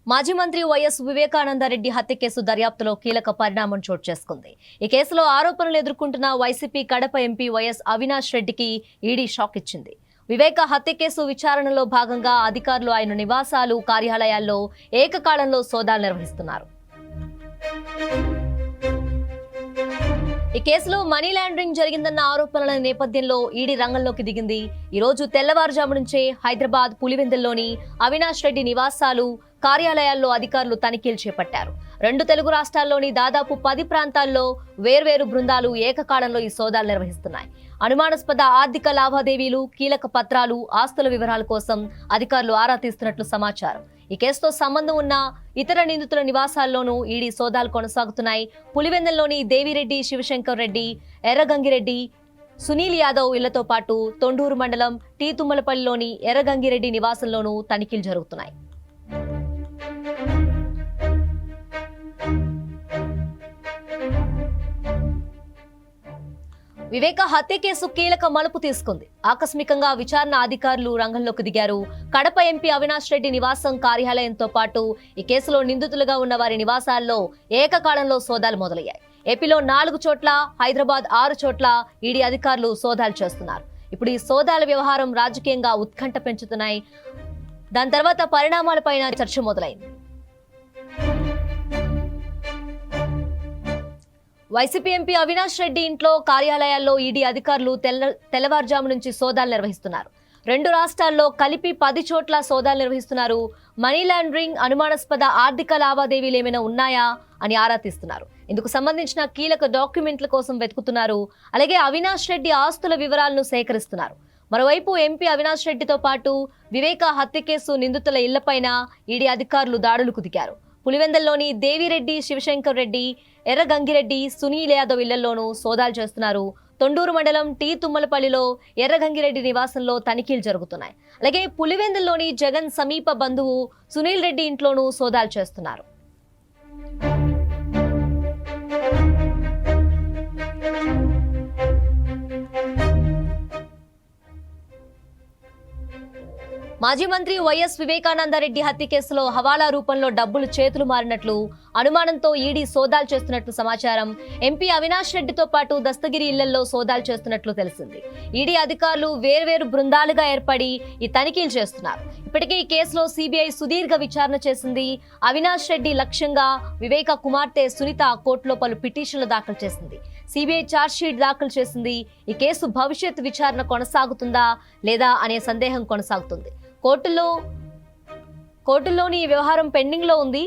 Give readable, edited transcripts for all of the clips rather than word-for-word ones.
మాజీ మంత్రి వైఎస్ వివేకానందరెడ్డి హత్య కేసు దర్యాప్తులో కీలక పరిణామం చోటు చేసుకుంది. ఈ కేసులో ఆరోపణలు ఎదుర్కొంటున్న YCP Kadapa MP YS Avinash రెడ్డికి ఈడీ షాక్ ఇచ్చింది. వివేక హత్య కేసు విచారణలో భాగంగా అధికారులు ఆయన నివాసాలు, కార్యాలయాల్లో ఏకకాలంలో సోదాలు నిర్వహిస్తున్నారు. ఈ కేసులో మనీ లాండరింగ్ జరిగిందన్న ఆరోపణల నేపథ్యంలో ఈడీ రంగంలోకి దిగింది. ఈ రోజు తెల్లవారుజాము నుంచే హైదరాబాద్ పులివెందుల్లోని అవినాష్ రెడ్డి నివాసాలు, కార్యాలయాల్లో అధికారులు తనిఖీలు చేపట్టారు. 2 తెలుగు రాష్ట్రాల్లోని దాదాపు 10 ప్రాంతాల్లో వేర్వేరు బృందాలు ఏకకాలంలో ఈ సోదాలు నిర్వహిస్తున్నాయి. అనుమానాస్పద ఆర్థిక లావాదేవీలు, కీలక పత్రాలు, ఆస్తుల వివరాల కోసం అధికారులు ఆరా తీస్తున్నట్లు సమాచారం. ఈ కేసుతో సంబంధం ఉన్న ఇతర నిందితుల నివాసాల్లోనూ ఈడీ సోదాలు కొనసాగుతున్నాయి. పులివెందుల్లోని దేవిరెడ్డి, శివశంకర్ రెడ్డి, ఎర్రగంగిరెడ్డి, సునీల్ యాదవ్ ఇళ్లతో పాటు తొండూరు మండలం టీ తుమ్మలపల్లిలోని ఎర్రగంగిరెడ్డి నివాసంలోనూ తనిఖీలు జరుగుతున్నాయి. వివేక హత్య కేసు కీలక మలుపు తీసుకుంది. ఆకస్మికంగా విచారణ అధికారులు రంగంలోకి దిగారు. కడప ఎంపీ అవినాష్ రెడ్డి నివాసం, కార్యాలయంతో పాటు ఈ కేసులో నిందితులుగా ఉన్న వారి నివాసాల్లో ఏకకాలంలో సోదాలు మొదలయ్యాయి. ఏపీలో 4 చోట్ల, హైదరాబాద్ 6 చోట్ల ఈడీ అధికారులు సోదాలు చేస్తున్నారు. ఇప్పుడు ఈ సోదాల వ్యవహారం రాజకీయంగా ఉత్కంఠ పెంచుతున్నాయి. దాని తర్వాత పరిణామాలపైన చర్చ మొదలైంది. వైసీపీ ఎంపీ అవినాష్ రెడ్డి ఇంట్లో, కార్యాలయాల్లో ఈడీ అధికారులు తెల్లవారుజాము నుంచి సోదాలు నిర్వహిస్తున్నారు. 2 రాష్ట్రాల్లో కలిపి 10 చోట్ల సోదాలు నిర్వహిస్తున్నారు. మనీ లాండరింగ్, అనుమానాస్పద ఆర్థిక లావాదేవీలు ఏమైనా ఉన్నాయా అని ఆరా తీస్తున్నారు. ఇందుకు సంబంధించిన కీలక డాక్యుమెంట్ల కోసం వెతుకుతున్నారు. అలాగే అవినాష్ రెడ్డి ఆస్తుల వివరాలను సేకరిస్తున్నారు. మరోవైపు ఎంపీ అవినాష్ రెడ్డితో పాటు వివేక హత్య కేసు నిందితుల ఇళ్లపైన ఈడీ అధికారులు దాడులకు దిగారు. పులివెందుల్లోని దేవిరెడ్డి, శివశంకర్ రెడ్డి, ఎర్రగంగిరెడ్డి, సునీల్ యాదవ్ ఇళ్లలోనూ సోదాలు చేస్తున్నారు. తొండూరు మండలం టీ తుమ్మలపల్లిలో ఎర్రగంగిరెడ్డి నివాసంలో తనిఖీలు జరుగుతున్నాయి. అలాగే పులివెందుల్లోని జగన్ సమీప బంధువు సునీల్ రెడ్డి ఇంట్లోనూ సోదాలు చేస్తున్నారు. మాజీ మంత్రి వైఎస్ వివేకానందరెడ్డి హత్య కేసులో హవాలా రూపంలో డబ్బులు చేతులు మారినట్లు అనుమానంతో ఈడీ సోదాలు చేస్తున్నట్లు సమాచారం. ఎంపీ అవినాష్ రెడ్డితో పాటు దస్తగిరి ఇళ్లలో సోదాలు చేస్తున్నట్లు తెలిసింది. ఈడీ అధికారులు వేర్వేరు బృందాలుగా ఏర్పడి ఈ తనిఖీలు చేస్తున్నారు. ఇప్పటికే ఈ కేసులో సిబిఐ సుదీర్ఘ విచారణ చేసింది. అవినాష్ రెడ్డి లక్ష్యంగా వివేక కుమార్తె సునీత కోర్టులో పలు పిటిషన్లు దాఖలు చేసింది. సిబిఐ ఛార్జ్షీట్ దాఖలు చేసింది. ఈ కేసు భవిష్యత్ విచారణ కొనసాగుతుందా లేదా అనే సందేహం కొనసాగుతుంది. కోర్టుల్లోని ఈ వ్యవహారం పెండింగ్ లో ఉంది.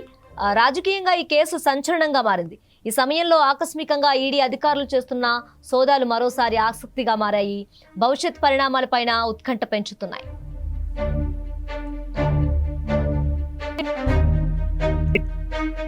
రాజకీయంగా ఈ కేసు సంచలనంగా మారింది. ఈ సమయంలో ఆకస్మికంగా ఈడీ అధికారులు చేస్తున్న సోదాలు మరోసారి ఆసక్తిగా మారాయి. భవిష్యత్ పరిణామాలపైన ఉత్కంఠ పెంచుతున్నాయి.